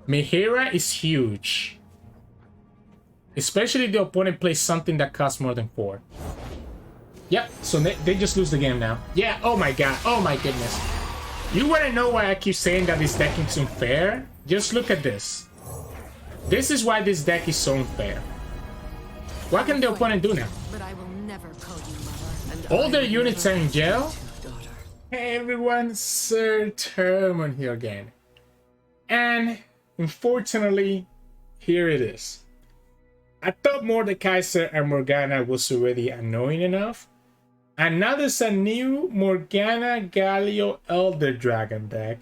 Mihira is huge. Especially if the opponent plays something that costs more than 4. Yep, so they just lose the game now. Yeah, oh my god, oh my goodness. You wanna know why I keep saying that this deck is unfair? Just look at this. This is why this deck is so unfair. What can the opponent do now? But I will never call you mother. All their units are in jail? Hey everyone, Sirturmund here again. And unfortunately, here it is. I thought Mordekaiser and Morgana was already annoying enough. And now there's a new Morgana Galio Elder Dragon deck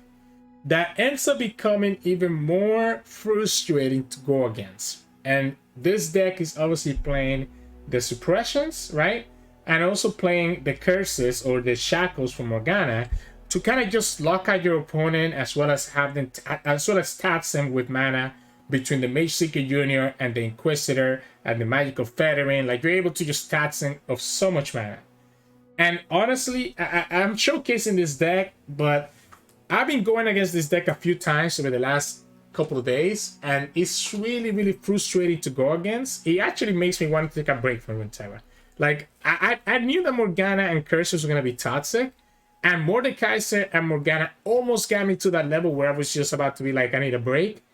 that ends up becoming even more frustrating to go against. And this deck is obviously playing the suppressions, right? And also playing the curses or the shackles from Morgana to kind of just lock out your opponent, as well as have them tax them with mana between the Mage Seeker Junior and the Inquisitor and the Magical Fettering. Like, you're able to just tax them of so much mana. And honestly, I'm showcasing this deck, but I've been going against this deck a few times over the last couple of days, and it's really frustrating to go against. It actually makes me want to take a break from Runeterra. Like, I knew that Morgana and Curses were going to be toxic, and Mordekaiser and Morgana almost got me to that level where I was just about to be like, I need a break.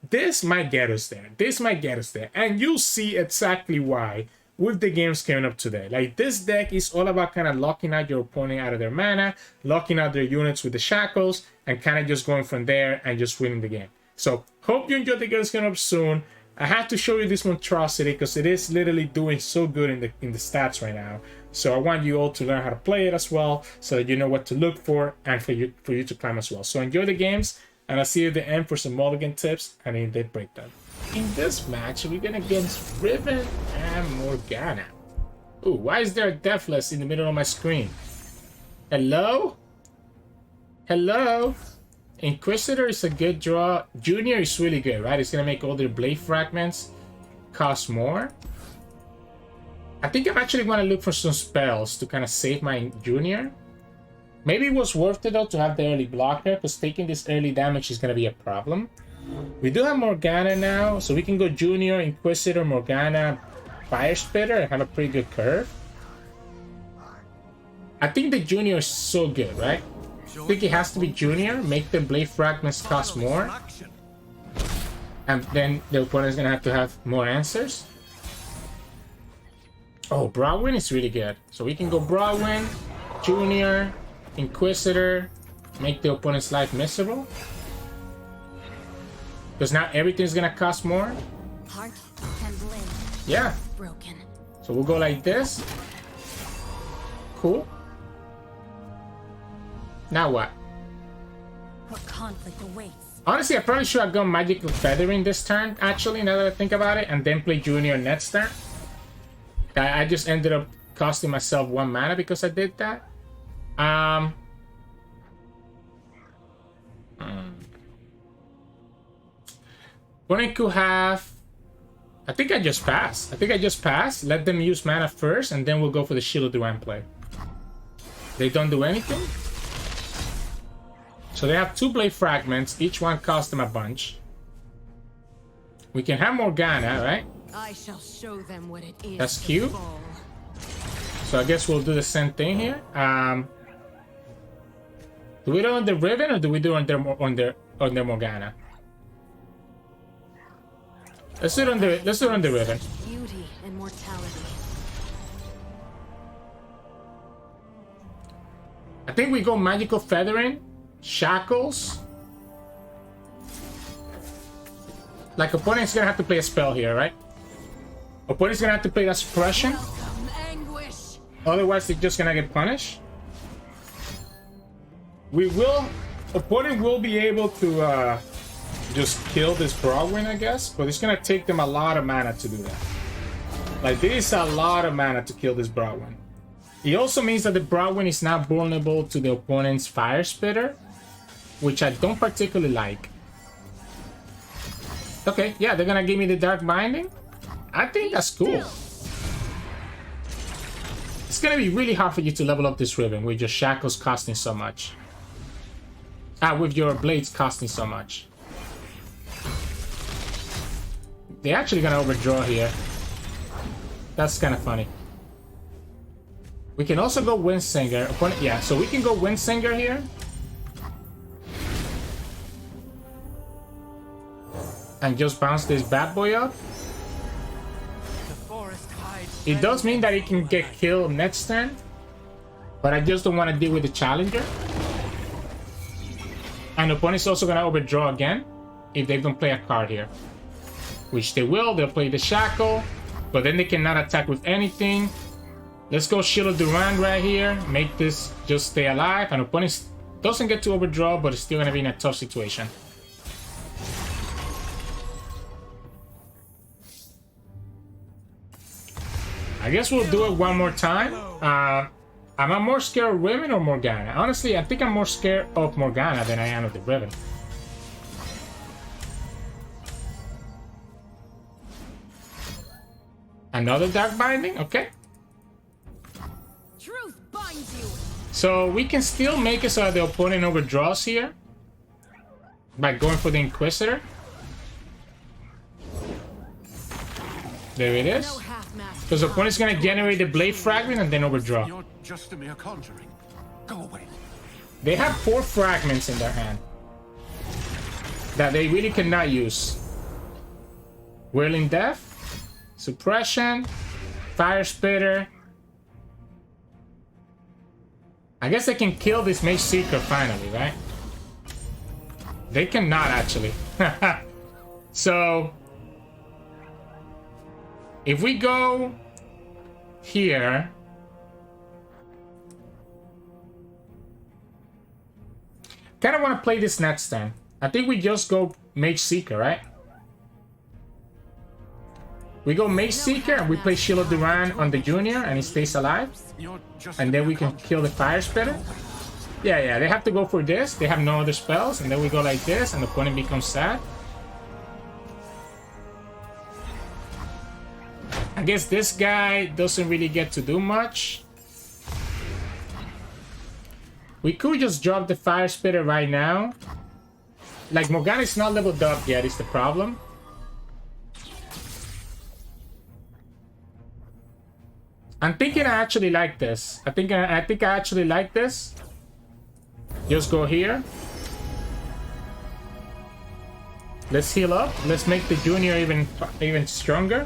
This might get us there. This might get us there. And you'll see exactly why with the games coming up today. Like, this deck is all about kind of locking out your opponent out of their mana, locking out their units with the shackles, and kind of just going from there and just winning the game. So, hope you enjoyed the games coming up soon. I have to show you this monstrosity because it is literally doing so good in the stats right now. So I want you all to learn how to play it as well, so that you know what to look for and for you to climb as well. So enjoy the games, and I'll see you at the end for some mulligan tips and in depth breakdown. In this match, we're gonna against Riven and Morgana. Ooh, why is there a Deathless in the middle of my screen? Hello? Hello? Inquisitor is a good draw. Junior is really good, right? It's gonna make all their blade fragments cost more. I think I'm actually gonna look for some spells to kind of save my Junior. Maybe it was worth it though to have the early blocker, because taking this early damage is gonna be a problem. We do have Morgana now, so we can go Junior, Inquisitor, Morgana, Fire Spitter, and have a pretty good curve. I think the Junior is so good, right? I think it has to be Junior, make the blade fragments cost more, and then the opponent's gonna have to have more answers. Oh, Browin is really good. So we can go Browin, Junior, Inquisitor, make the opponent's life miserable. Because now everything's gonna cost more. Heart and limb. Yeah. Broken. So we'll go like this. Cool. Now what? What conflict awaits? Honestly, I probably should have gone Magical Feathering this turn, actually, now that I think about it, and then play Junior next turn. I just ended up costing myself 1 mana because I did that. Opponent could have... I think I just passed. Let them use mana first, and then we'll go for the Shield of Divine play. They don't do anything. So they have 2 blade fragments. Each one costs them a bunch. We can have Morgana, right? I shall show them what it is. That's cute. So I guess we'll do the same thing here. Do we do it on the Riven, or do we do it on their Morgana? Let's do it on the Riven. Beauty and mortality. I think we go Magical Feathering, Shackles. Like, opponent's gonna have to play a spell here, right? Opponent's gonna have to play that Suppression. Otherwise, they're just gonna get punished. Opponent will be able to just kill this Brogwyn, I guess, but it's gonna take them a lot of mana to do that. Like, this is a lot of mana to kill this Brogwyn. It also means that the Brogwyn is now vulnerable to the opponent's Fire Spitter, which I don't particularly like. Okay, yeah, they're gonna give me the Dark Binding. I think that's cool. It's gonna be really hard for you to level up this Riven with your Shackles costing so much. With your Blades costing so much. They're actually gonna overdraw here. That's kind of funny. We can also go Windsinger. Yeah, so we can go Windsinger here. And just bounce this bad boy up. It does mean that he can get killed next turn. But I just don't want to deal with the Challenger. And the opponent's also going to overdraw again if they don't play a card here. Which they will. They'll play the Shackle. But then they cannot attack with anything. Let's go Shield of Duran right here. Make this just stay alive. And opponent doesn't get to overdraw, but it's still going to be in a tough situation. I guess we'll do it one more time. Am I more scared of Riven or Morgana? Honestly, I think I'm more scared of Morgana than I am of the Riven. Another Dark Binding? Okay. Truth binds you. So we can still make it so that the opponent overdraws here by going for the Inquisitor. There it is. Because the opponent's gonna generate the Blade Fragment and then overdraw. You're just a mere conjuring. Go away. They have 4 fragments in their hand that they really cannot use. Whirling Death, Suppression, Fire Spitter. I guess they can kill this Mage Seeker finally, right? They cannot actually. So if we go here, kind of want to play this next turn. I think we just go Mage Seeker, right? We go Mage Seeker and we play Shield of Duran on the Junior and he stays alive. And then we can kill the Fire Spitter. Yeah, they have to go for this. They have no other spells. And then we go like this and the opponent becomes sad. I guess this guy doesn't really get to do much. We could just drop the Fire Spitter right now. Like, Morgana is not leveled up yet, is the problem. I'm thinking I actually like this. I think I actually like this. Just go here. Let's heal up. Let's make the Junior even stronger.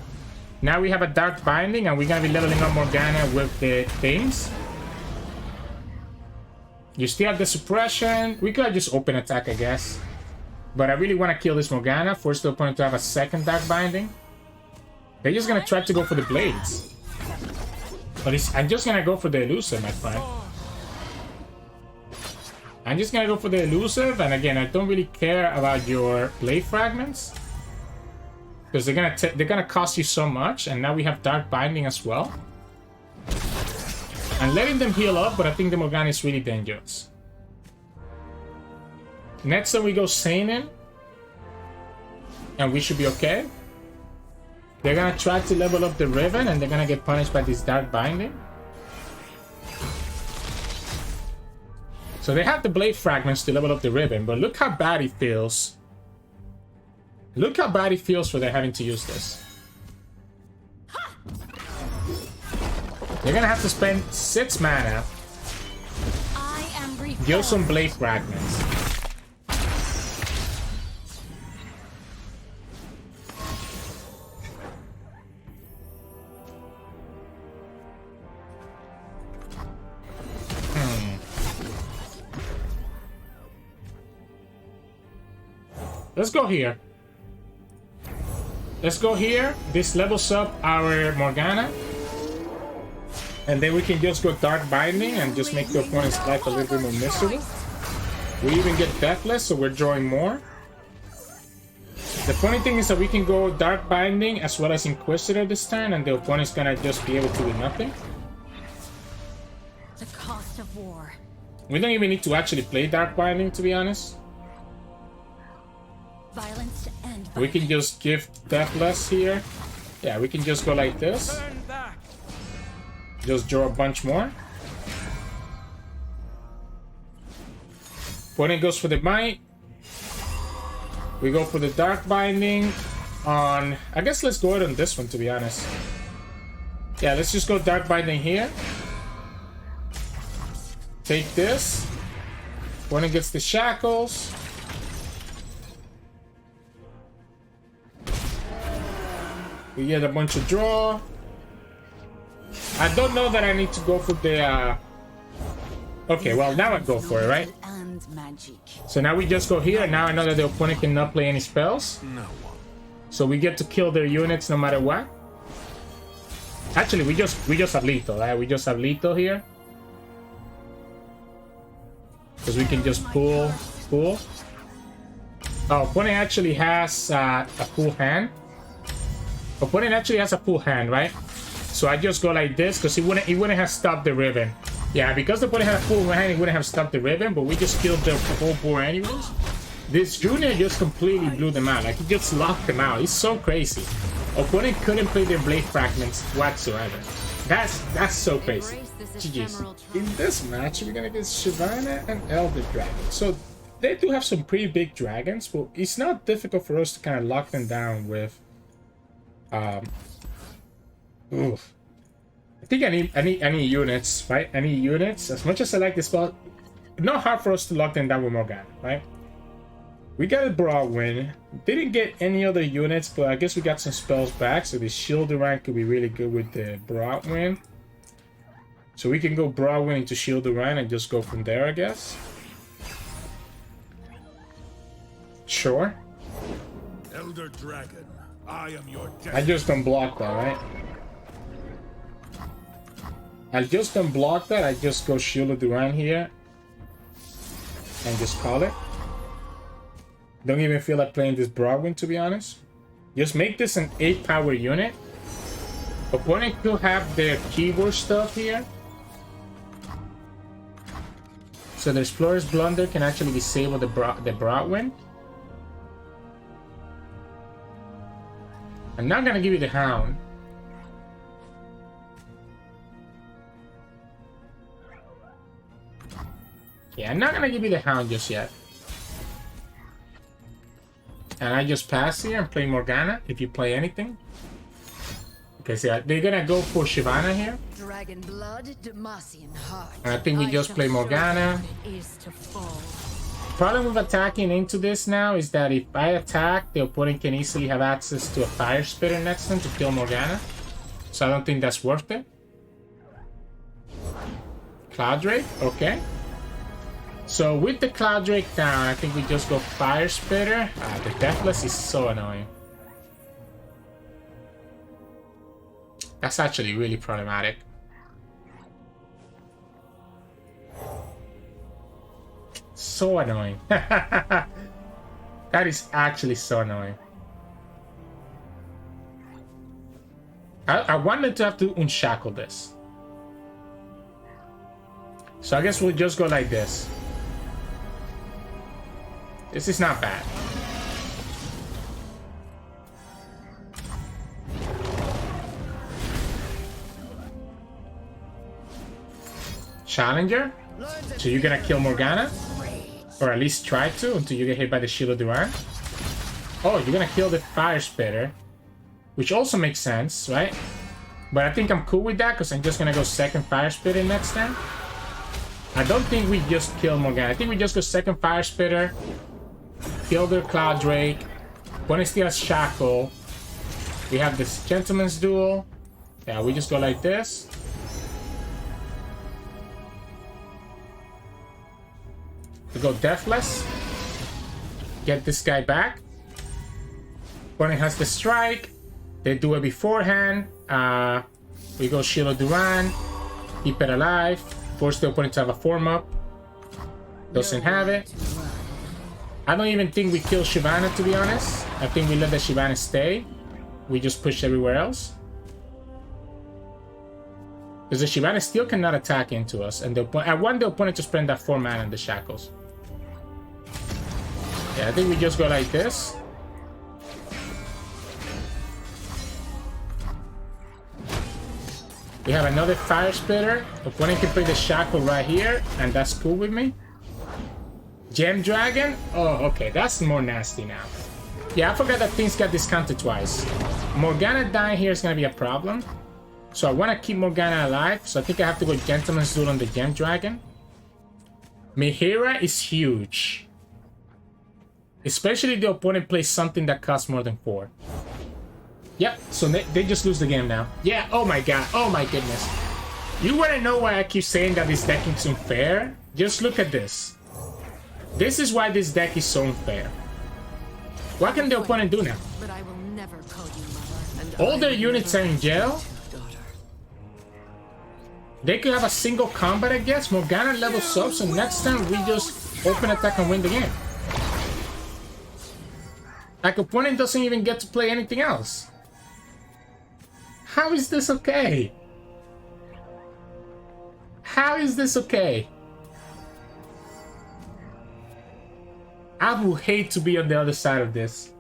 Now we have a Dark Binding and we're gonna be leveling up Morgana with the things. You still have the Suppression. We could just open attack, I guess. But I really want to kill this Morgana. Force the opponent to have a second Dark Binding. They're just gonna try to go for the Blades. But I'm just gonna go for the Elusive, my friend. I'm just gonna go for the Elusive, and again, I don't really care about your Blade Fragments. Because they're gonna cost you so much, and now we have Dark Binding as well. I'm letting them heal up, but I think the Morgana is really dangerous. Next time we go Seinen, and we should be okay. They're gonna try to level up the Riven, and they're gonna get punished by this Dark Binding. So they have the Blade Fragments to level up the Riven, but look how bad it feels. Look how bad it feels for them having to use this. They're gonna have to spend 6 mana. Deal some Blade Fragments. Let's go here. Let's go here. This levels up our Morgana. And then we can just go Dark Binding and just make the opponent's life a little bit more miserable. We even get Deathless, so we're drawing more. The funny thing is that we can go Dark Binding as well as Inquisitor this turn, and the opponent's gonna just be able to do nothing. The cost of war. We don't even need to actually play Dark Binding, to be honest. Violence to end. We can just give Deathless here. Yeah, we can just go like this. Just draw a bunch more. Opponent goes for the Might. We go for the Dark Binding. on... I guess let's go ahead on this one, to be honest. Yeah, let's just go Dark Binding here. Take this. Opponent gets the Shackles. We get a bunch of draw. I don't know that I need to go for the... Okay, well, now I go for it, right? So now we just go here, and now I know that the opponent cannot play any spells. No. So we get to kill their units no matter what. Actually, we just have lethal, right? We just have lethal here. Because we can just pull. Oh, opponent actually has a full hand. Opponent actually has a full hand, right? So I just go like this because he wouldn't have stopped the Riven. Yeah, because the opponent had a full hand, he wouldn't have stopped the Riven, but we just killed the whole board anyways. This Junior just completely blew them out. Like, he just locked them out. He's so crazy. Opponent couldn't play their blade fragments whatsoever. That's so crazy. GG's. In this match, we're gonna get Shyvana and Elder Dragon. So they do have some pretty big dragons, but it's not difficult for us to kind of lock them down with oof. I think any units, right? Any units. As much as I like this spell, not hard for us to lock them down with Morgana, right? We got a broad win. Didn't get any other units, but I guess we got some spells back. So the Shield Durant could be really good with the broad win. So we can go broad win into Shield Durant and just go from there, I guess. Sure. Elder Dragon, I am your I just don't block that, right? I just don't block that. I just go Shield of Durant here and just call it. Don't even feel like playing this Broadwind, to be honest. Just make this an 8-power unit. Opponent could have their keyboard stuff here. So the Explorer's Blunder can actually disable the Broadwind. I'm not gonna give you the Hound. Yeah, I'm not gonna give you the Hound just yet. And I just pass here and play Morgana, if you play anything. Okay, so they're gonna go for Shyvana here. Dragon blood, Demacian heart. And I think we just play Morgana. Problem with attacking into this now is that if I attack, the opponent can easily have access to a Fire Spitter next turn to kill Morgana. So I don't think that's worth it. Cloud Drake, okay. So with the Cloud Drake down, I think we just go Fire Spitter. The Deathless is so annoying. That's actually really problematic. So annoying. That is actually so annoying. I wanted to have to unshackle this. So I guess we'll just go like this. This is not bad. Challenger? So you're gonna kill Morgana? Or at least try to until you get hit by the Shield of Durant? Oh, you're gonna kill the Fire Spitter. Which also makes sense, right? But I think I'm cool with that because I'm just gonna go second Fire Spitter next time. I don't think we just kill Morgana. I think we just go second Fire Spitter. Kill their Cloud Drake. When it still has Shackle. We have this Gentleman's Duel. Yeah, we just go like this. We go Deathless. Get this guy back. When it has the Strike. They do it beforehand. We go Shield of Durant. Keep it alive. Force the opponent to have a form up. Doesn't have it. I don't even think we kill Shyvana, to be honest. I think we let the Shyvana stay. We just push everywhere else. Because the Shyvana still cannot attack into us. And I want the opponent to spend that 4 mana on the Shackles. Yeah, I think we just go like this. We have another Fire Spitter. Opponent can play the Shackle right here. And that's cool with me. Gem Dragon? Oh, okay. That's more nasty now. Yeah, I forgot that things got discounted twice. Morgana dying here is gonna be a problem. So I want to keep Morgana alive. So I think I have to go Gentleman's Duel on the Gem Dragon. Mihira is huge. Especially if the opponent plays something that costs more than 4. Yep, so they just lose the game now. Yeah, oh my god, oh my goodness. You want to know why I keep saying that this deck is unfair? Just look at this. This is why this deck is so unfair. What can the opponent do now? But I will never call you mother, and All their units are in jail? They could have a single combat, I guess. Morgana levels up, so next time we just open attack and win the game. Like, opponent doesn't even get to play anything else. How is this okay? How is this okay? I would hate to be on the other side of this.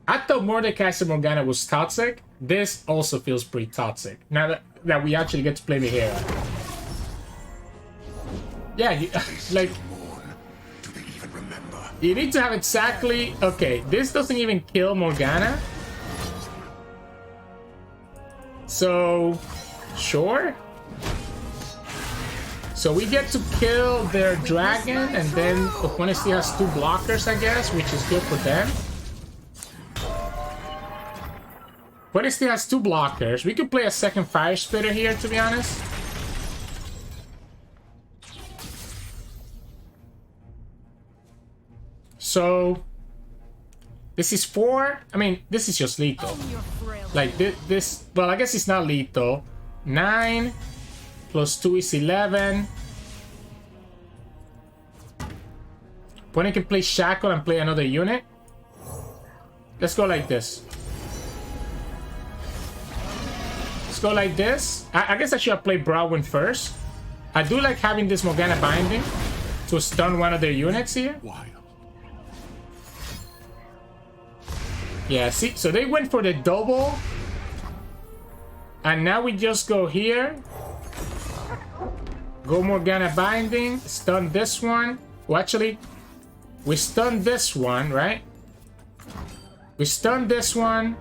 I thought Mordekaiser Morgana was toxic. This also feels pretty toxic. Now that we actually get to play Mihira. Yeah, like... You need to have exactly... Okay, this doesn't even kill Morgana. So... Sure. So we get to kill their dragon, and then the opponent still has 2 blockers, I guess, which is good for them. Opponent still has 2 blockers. We could play a second Fire Spitter here, to be honest. So... This is 4. I mean, this is just lethal. Like, this... Well, I guess it's not lethal. 9 plus 2 is 11. Opponent can play Shackle and play another unit. Let's go like this. Let's go like this. I guess I should have played Browin first. I do like having this Morgana Binding to stun one of their units here. Yeah, see? So they went for the double. And now we just go here. Go Morgana Binding. Stun this one. Well, actually, we stun this one, right? We stun this one.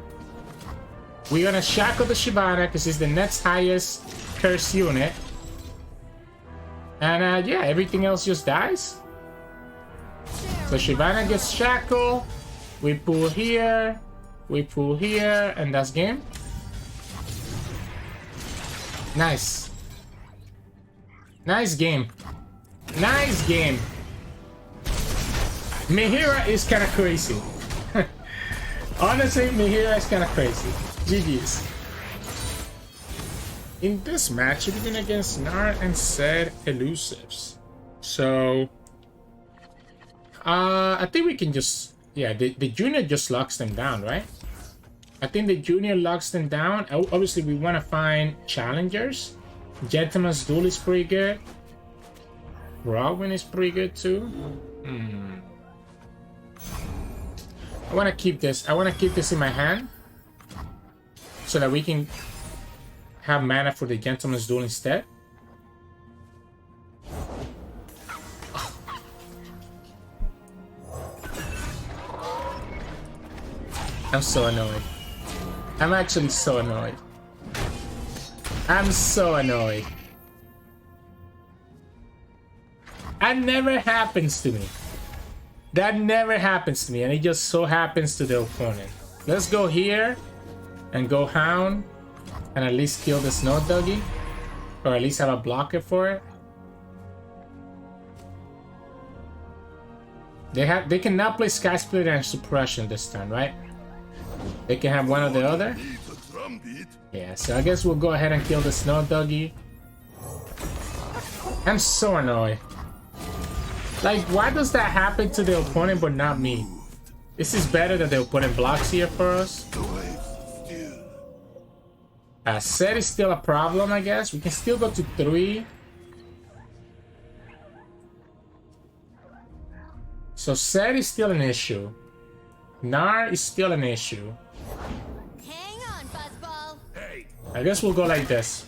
We're gonna Shackle the Shyvana because it's the next highest curse unit. And yeah, everything else just dies. So Shyvana gets Shackle. We pull here. We pull here. And that's game. Nice. Nice game. Nice game. Mihira is kind of crazy. Honestly, Mihira is kind of crazy. GG's. In this match, we're going against Gnar Zed Elusives. So, I think we can just... Yeah, the junior just locks them down, right? I think the junior locks them down. Obviously, we want to find challengers. Gentleman's Duel is pretty good. Robin is pretty good too. I want to keep this. I want to keep this in my hand so that we can have mana for the Gentleman's Duel instead. I'm so annoyed. I'm actually so annoyed. I'm so annoyed. That never happens to me. That never happens to me, and it just so happens to the opponent. Let's go here and go Hound and at least kill the Snow Doggy, or at least have a blocker for it. They cannot play Sky Splitter and Suppression this time, right? They can have one or the other. Yeah, so I guess we'll go ahead and kill the Snow Doggy. I'm so annoyed. Like, why does that happen to the opponent but not me? This is better that the opponent blocks here for us. Zed is still a problem, I guess. We can still go to 3. So Zed is still an issue. Gnar is still an issue. Hang on, Buzzball. I guess we'll go like this.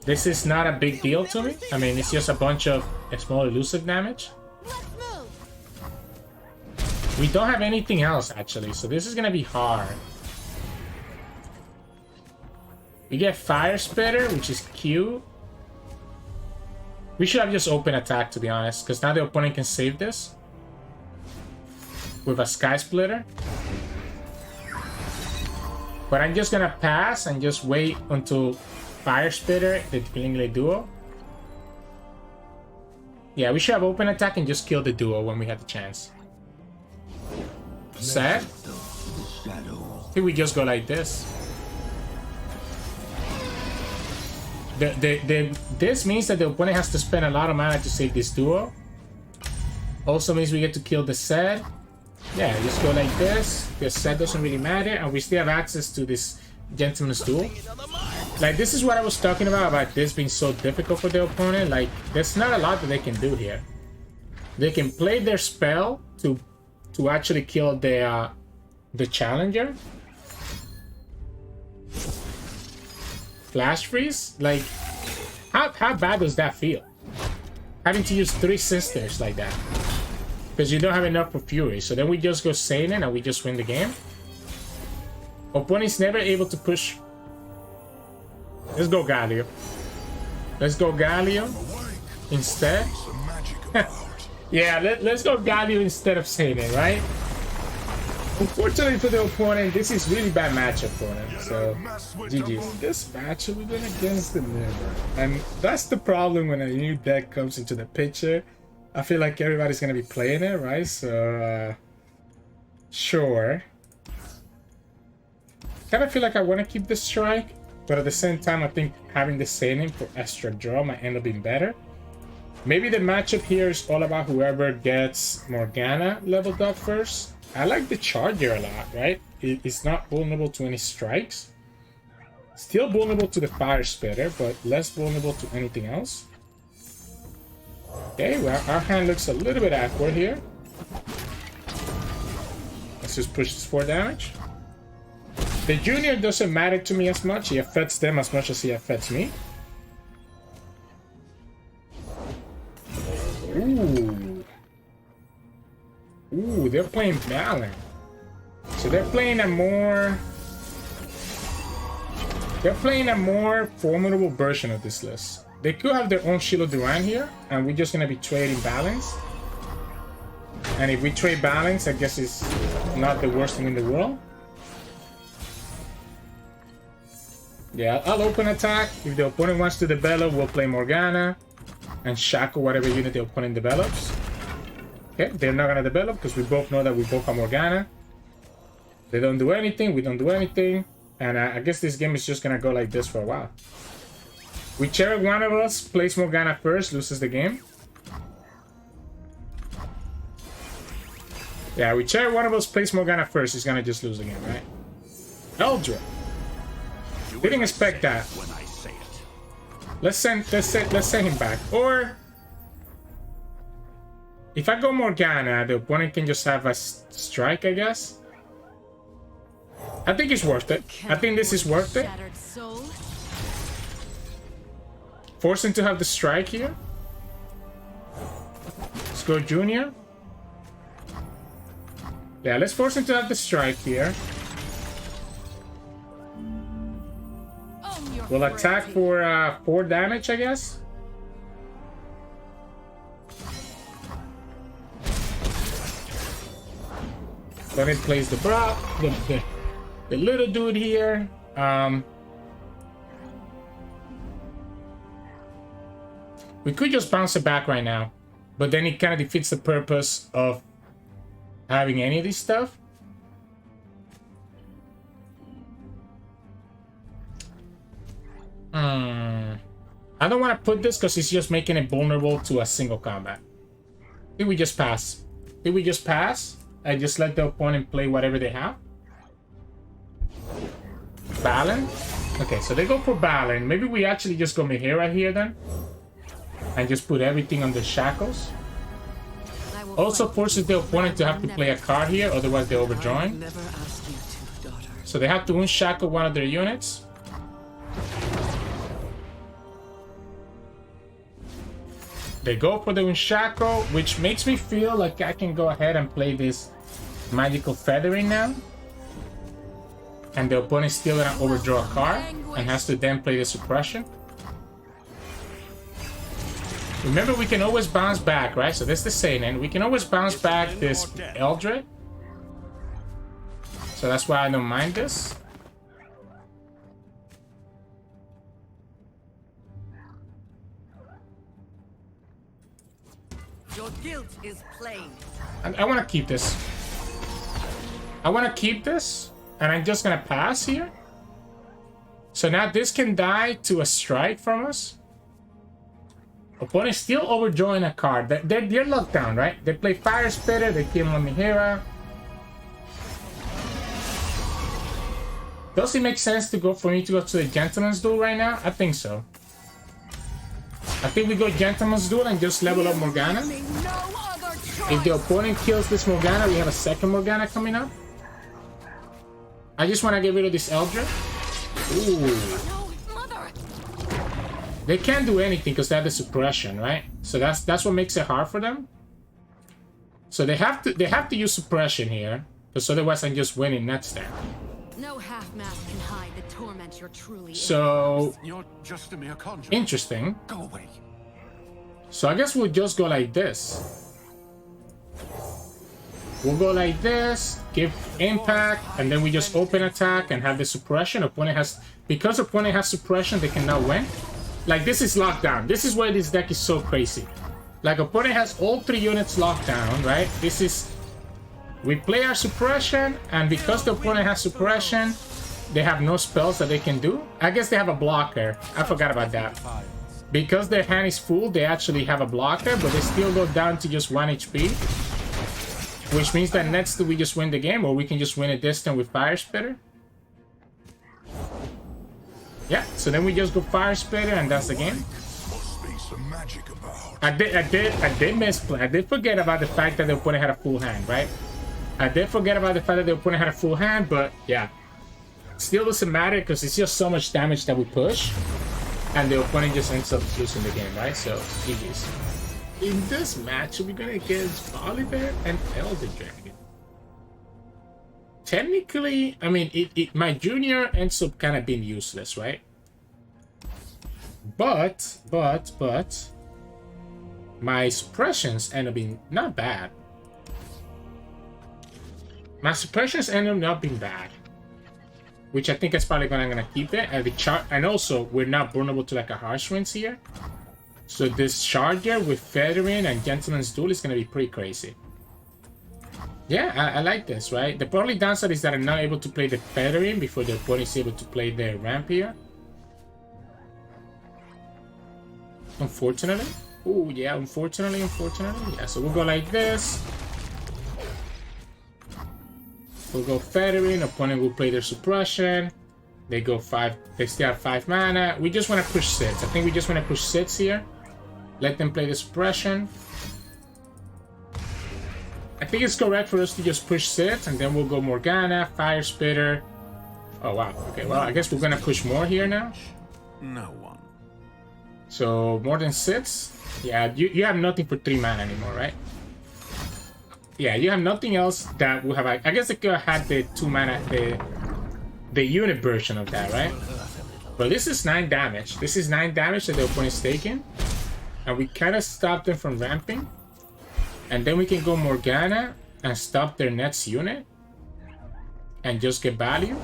This is not a big deal to me. I mean, it's just a bunch of small elusive damage. Let's move. We don't have anything else, actually, so this is gonna be hard. We get Fire Spitter, which is cute. We should have just open attack, to be honest, because now the opponent can save this with a Sky Splitter. But I'm just gonna pass and just wait until Fire Spitter, the Klingly duo. Yeah, we should have open attack and just kill the duo when we have the chance. Sad. I think we just go like this. This means that the opponent has to spend a lot of mana to save this duo. Also means we get to kill the Zed. Yeah, just go like this. The Zed doesn't really matter, and we still have access to this Gentleman's Duel. Like, this is what I was talking about this being so difficult for the opponent. Like, there's not a lot that they can do here. They can play their spell to actually kill the challenger. Flash freeze? Like, how bad does that feel? Having to use 3 sisters like that. Because you don't have enough for Fury. So then we just go Saiyan and we just win the game. Opponent's never able to push. Let's go Galio. Let's go Galio instead. Yeah, let's go Galio instead of Saiyan, right? Unfortunately for the opponent, this is really bad matchup for him. So, GG's. This matchup we're going against the Mirror. And that's the problem when a new deck comes into the picture. I feel like everybody's going to be playing it, right? So, sure. Kind of feel like I want to keep the Strike. But at the same time, I think having the Saiyan for extra draw might end up being better. Maybe the matchup here is all about whoever gets Morgana leveled up first. I like the Charger a lot, right? It's not vulnerable to any strikes. Still vulnerable to the Fire Spitter, but less vulnerable to anything else. Okay, well, our hand looks a little bit awkward here. Let's just push this 4 damage. The Junior doesn't matter to me as much. He affects them as much as he affects me. Ooh. Ooh, they're playing Balin. So they're playing a more formidable version of this list. They could have their own Shield of Duran here, and we're just gonna be trading Balance. And if we trade Balance, I guess it's not the worst thing in the world. Yeah, I'll open attack. If the opponent wants to develop, we'll play Morgana and shackle whatever unit the opponent develops. Okay, they're not gonna develop because we both know that we both have Morgana. They don't do anything, we don't do anything. And I guess this game is just gonna go like this for a while. Whichever one of us plays Morgana first loses the game. Yeah, whichever one of us plays Morgana first is gonna just lose the game, right? Eldra. Didn't expect that. Let's send him back. Or if I go Morgana, the opponent can just have a strike, I guess. I think it's worth it. I think this is worth it. Force him to have the strike here. Let's go Junior. Yeah, let's force him to have the strike here. We'll attack for 4 damage, I guess. Then it plays the little dude here. We could just bounce it back right now, but then it kind of defeats the purpose of having any of this stuff. I don't want to put this because it's just making it vulnerable to a single combat. Did we just pass? Did we just pass? I just let the opponent play whatever they have. Balin? Okay, so they go for Balin. Maybe we actually just go Mihira here then. And just put everything under Shackles. Also forces the opponent to have to play a card here, otherwise they're overdrawing. So they have to unshackle one of their units. They go for the Unshackle, which makes me feel like I can go ahead and play this Magical Feathering now. And the opponent's still gonna overdraw a card and has to then play the Suppression. Remember, we can always bounce back, right? So this is the Seinen. We can always bounce back this Eldred. So that's why I don't mind this. Your guilt is plain. I want to keep this. I want to keep this, and I'm just gonna pass here. So now this can die to a strike from us. Opponent still overdrawing a card. They're locked down, right? They play Fire Spitter, they kill Mihira. Does it make sense to go for me to go to the Gentleman's Duel right now? I think so. I think we go Gentleman's Duel and just level up Morgana. If the opponent kills this Morgana, we have a second Morgana coming up. I just want to get rid of this Eldred. Ooh. They can't do anything because they have the suppression, right? So that's what makes it hard for them. So they have to use suppression here, because otherwise I'm just winning next turn. No half mask can hide the torment you're truly. So You're just a mere conjurer. interesting. Go away. So I guess we'll just go like this. We'll go like this, give impact, and then we just open attack and have the suppression. Because opponent has suppression, they can now win. Like, this is locked down. This is why this deck is so crazy. Like, opponent has all 3 units locked down, right? This is... We play our suppression, and because the opponent has suppression, they have no spells that they can do. I guess they have a blocker. I forgot about that. Because their hand is full, they actually have a blocker, but they still go down to just 1 HP. Which means that next we just win the game, or we can just win a distance with Fire Spitter. Yeah, so then we just go Fire Spitter, and that's the game. Must be some magic about. I did misplay. I did forget about the fact that the opponent had a full hand, right? I did forget about the fact that the opponent had a full hand, but yeah. Still doesn't matter because it's just so much damage that we push. And the opponent just ends up losing the game, right? So, GG's. In this match, we're gonna get Volibear and Elder Dragon. Technically, I mean, my junior ends up kind of being useless, right? But, my suppressions end up being not bad. My suppressions end up not being bad. Which I think is probably gonna keep it. And also, we're not vulnerable to like a Harsh Winds here. So this Charger with Feathering and Gentleman's Duel is gonna be pretty crazy. Yeah, I like this, right? The only downside is that I'm not able to play the Feathering before the opponent is able to play the Ramp here. Unfortunately. Oh yeah, unfortunately. Yeah, so we'll go like this. We'll go Feathering, opponent will play their Suppression. They go 5, they still have 5 mana. We just want to push 6. I think we just want to push 6 here. Let them play the Suppression. I think it's correct for us to just push 6, and then we'll go Morgana, Fire Spitter. Oh wow, okay, well I guess we're gonna push more here now. No one. So more than 6? Yeah, you have nothing for 3 mana anymore, right? Yeah, you have nothing else that will have... I guess they could have had the 2 mana, the unit version of that, right? But this is 9 damage. This is 9 damage that the opponent's taking. And we kind of stop them from ramping. And then we can go Morgana and stop their next unit. And just get value.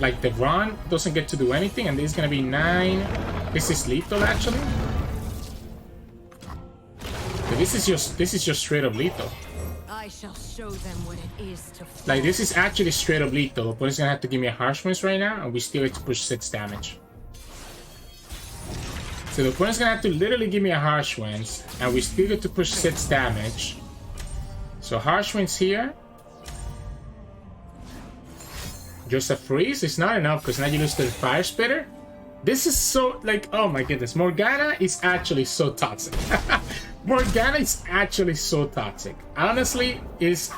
Like the Ron doesn't get to do anything, and this is going to be 9. This is lethal actually. So this is just straight up lethal. I shall show them what it is to fight. Like, this is actually straight up lethal. The opponent's gonna have to give me a Harsh Winds right now, and we still get to push 6 damage. So the opponent's gonna have to literally give me a Harsh Winds, and we still get to push 6 damage. So Harsh Winds here. Just a freeze is not enough, because now you lose to the Fire Spitter. This is so, like, oh my goodness. Morgana is actually so toxic. Morgana is actually so toxic. Honestly, it's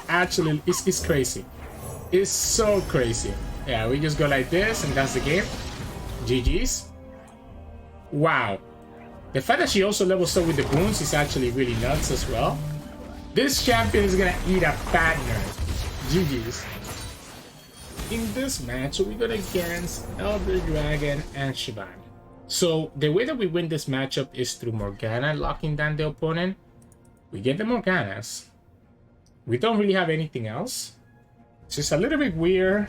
crazy. It's so crazy. Yeah, we just go like this, and that's the game. GG's. Wow. The fact that she also levels up with the boons is actually really nuts as well. This champion is gonna eat a fat nerd. GG's. In this match, we go against Elder Dragon and Shyvana. So the way that we win this matchup is through Morgana locking down the opponent. We get the Morganas. We don't really have anything else. It's just a little bit weird.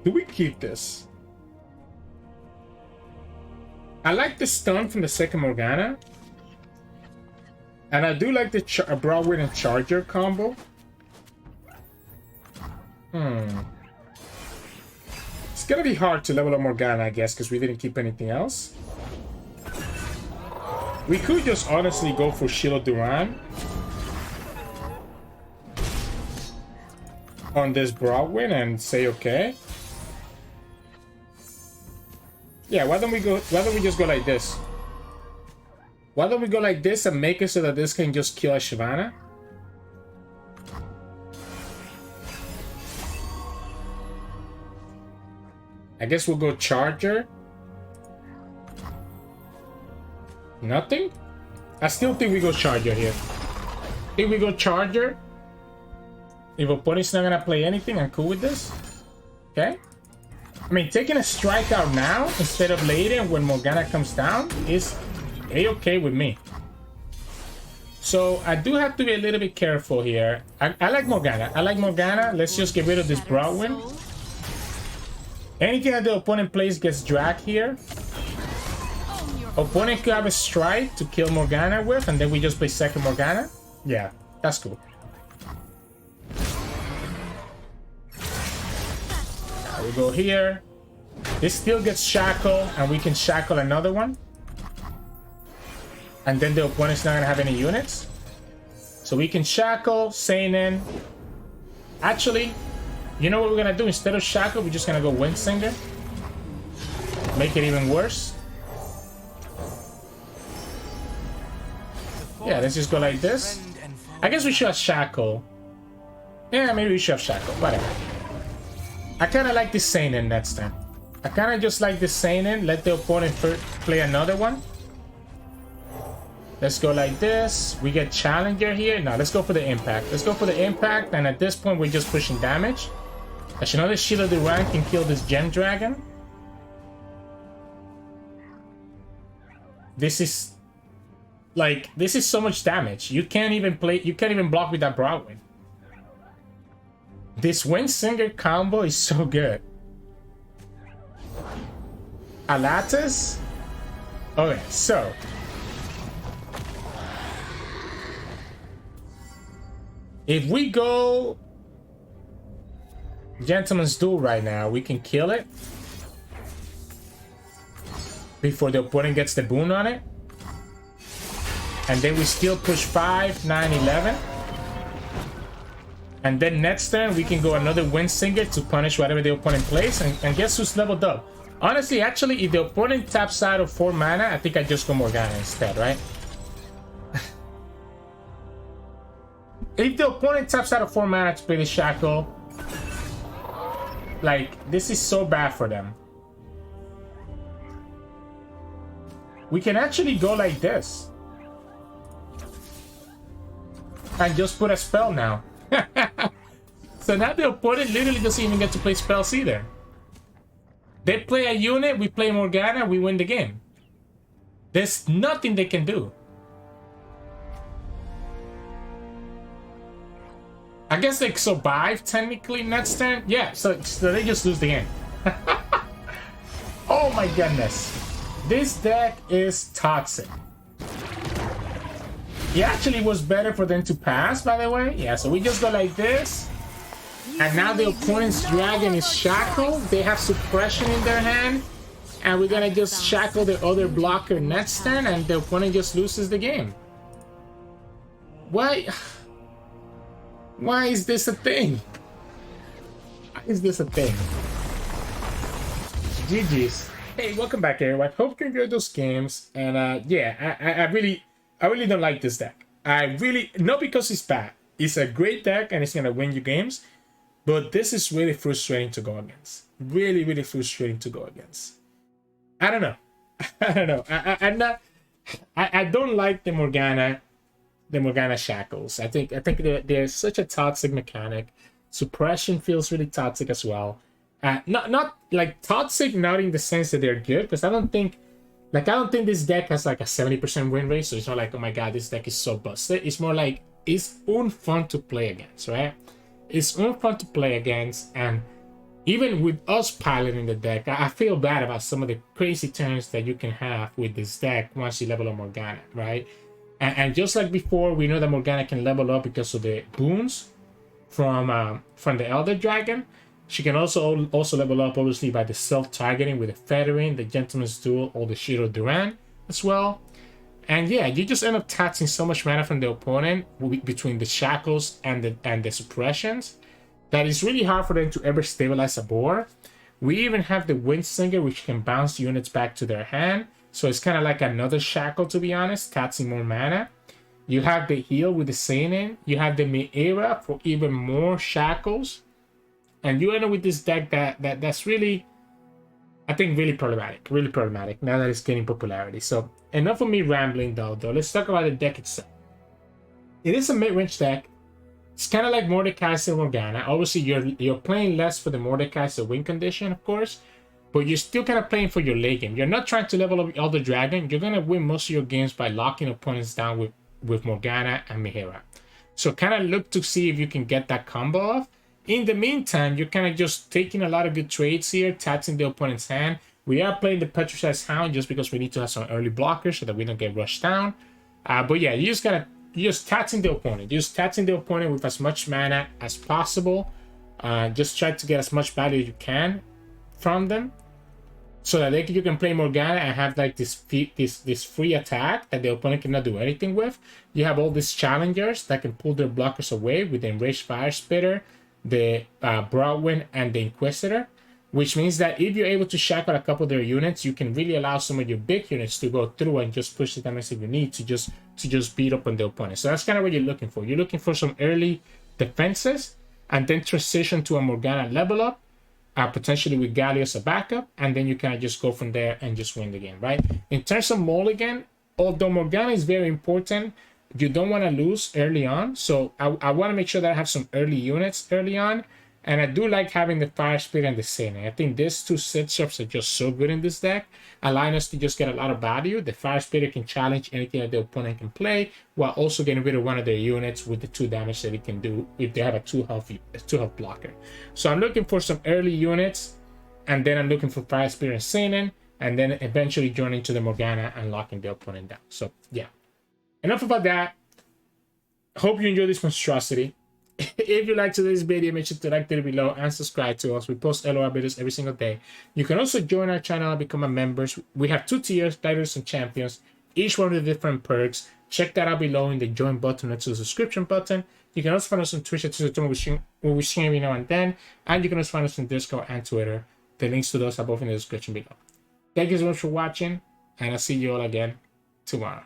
Do we keep this? I like the stun from the second Morgana. And I do like the Broadwind and Charger combo. It's gonna be hard to level up Morgana, I guess, because we didn't keep anything else. We could just honestly go for Shield Duran on this Broadwind and say okay. Yeah, why don't we just go like this? Why don't we go like this and make it so that this can just kill a Shyvana? I guess we'll go Charger. Nothing? I still think we go Charger here. Think we go Charger? If opponent's not gonna play anything, I'm cool with this. Okay? I mean, taking a strike out now instead of later when Morgana comes down is a-okay with me. So I do have to be a little bit careful here. I like Morgana. I like Morgana. Let's just get rid of this Broadwind. Anything that the opponent plays gets dragged here. Opponent could have a strike to kill Morgana with, and then we just play second Morgana. Yeah, that's cool. Now we go here. This still gets Shackle, and we can Shackle another one. And then the opponent's not gonna have any units. So we can Shackle, Seinen. Actually, you know what we're gonna do? Instead of Shackle, we're just gonna go Windsinger. Make it even worse. Yeah, let's just go like this. I guess we should have Shackle. Yeah, maybe we should have Shackle. Whatever. I kind of like this Seinen next time. I kind of just like this Seinen. Let the opponent play another one. Let's go like this. We get Challenger here. Now, let's go for the Impact. Let's go for the Impact. And at this point, we're just pushing damage. Actually, another Shield of the Rank can kill this Gem Dragon. This is... like, this is so much damage. You can't even play... you can't even block with that Broadwind. This Windsinger combo is so good. Alatus? Okay, so... if we go Gentleman's Duel right now, we can kill it before the opponent gets the boon on it. And then we still push 5, 9, 11. And then next turn, we can go another Windsinger to punish whatever the opponent plays. And guess who's leveled up? Honestly, actually, if the opponent taps out of 4 mana, I think I just go Morgana instead, right? If the opponent taps out of 4 mana to play the Shackle, like, this is so bad for them. We can actually go like this. And just put a spell now. So now the opponent literally doesn't even get to play spells either. They play a unit, we play Morgana, we win the game. There's nothing they can do. I guess they survive technically next turn. Yeah, so they just lose the game. Oh my goodness. This deck is toxic. It actually was better for them to pass, by the way. Yeah, so we just go like this. And now the opponent's dragon is shackled. They have suppression in their hand. And we're gonna just shackle the other blocker next turn, and the opponent just loses the game. Why? Why is this a thing? Why is this a thing? GG's. Hey, welcome back, everyone. Hope you enjoyed those games. And yeah, I really don't like this deck. Not because it's bad. It's a great deck and it's gonna win you games. But this is really frustrating to go against. Really, really frustrating to go against. I don't know. I don't know. I'm not. I don't like the Morgana Shackles. I think they're such a toxic mechanic. Suppression feels really toxic as well. Not like toxic, not in the sense that they're good, because I don't think this deck has like a 70% win rate, so it's not like, oh my god, this deck is so busted. It's more like it's unfun to play against, right? It's unfun to play against, and even with us piloting the deck, I feel bad about some of the crazy turns that you can have with this deck once you level up Morgana, right? And just like before, we know that Morgana can level up because of the boons from the Elder Dragon. She can also level up, obviously, by the self-targeting with the Feathering, the Gentleman's Duel, or the Shiro Duran as well. And yeah, you just end up taxing so much mana from the opponent between the Shackles and the Suppressions that it's really hard for them to ever stabilize a board. We even have the Windsinger, which can bounce units back to their hand. So it's kind of like another Shackle, to be honest, taxing more mana. You have the Heal with the Seinen. You have the Mid-Era for even more Shackles. And you end up with this deck that's really, I think, really problematic now that it's gaining popularity. So enough of me rambling though. Let's talk about the deck itself. It is a mid-range deck. It's kind of like Mordekaiser and Morgana. Obviously, you're playing less for the Mordekaiser win condition, of course, but you're still kind of playing for your late game. You're not trying to level up Elder Dragon. You're going to win most of your games by locking opponents down with Morgana and Mid-Era. So kind of look to see if you can get that combo off. In the meantime, you're kind of just taking a lot of good trades here, taxing the opponent's hand. We are playing the Petricized Hound just because we need to have some early blockers so that we don't get rushed down. But yeah, you're just taxing the opponent. Just taxing the opponent with as much mana as possible. Just try to get as much value as you can from them, so that you can play Morgana and have like this free attack that the opponent cannot do anything with. You have all these challengers that can pull their blockers away with the Enraged Fire Spitter, the Broadwind, and the Inquisitor, which means that if you're able to shackle a couple of their units, you can really allow some of your big units to go through and just push the damage that you need to just beat up on the opponent. So that's kind of what you're looking for. You're looking for some early defenses and then transition to a Morgana level up, potentially with Galio as a backup, and then you kind of just go from there and just win the game, right? In terms of mulligan, although Morgana is very important, you don't want to lose early on. So I want to make sure that I have some early units early on. And I do like having the Fire Spirit and the Seinen. I think these two setups are just so good in this deck, allowing us to just get a lot of value. The Fire Spirit can challenge anything that the opponent can play, while also getting rid of one of their units with the 2 damage that it can do if they have a 2 health blocker. So I'm looking for some early units, and then I'm looking for Fire Spirit and Seinen, and then eventually joining to the Morgana and locking the opponent down. So yeah, enough about that. Hope you enjoyed this monstrosity. If you liked today's video, make sure to like it below and subscribe to us. We post LOR videos every single day. You can also join our channel and become a member. We have 2 tiers, Titles and Champions, each one with different perks. Check that out below in the join button next to the subscription button. You can also find us on Twitch at Sirturmund, where we stream every now and then. And you can also find us on Discord and Twitter. The links to those are both in the description below. Thank you so much for watching, and I'll see you all again tomorrow.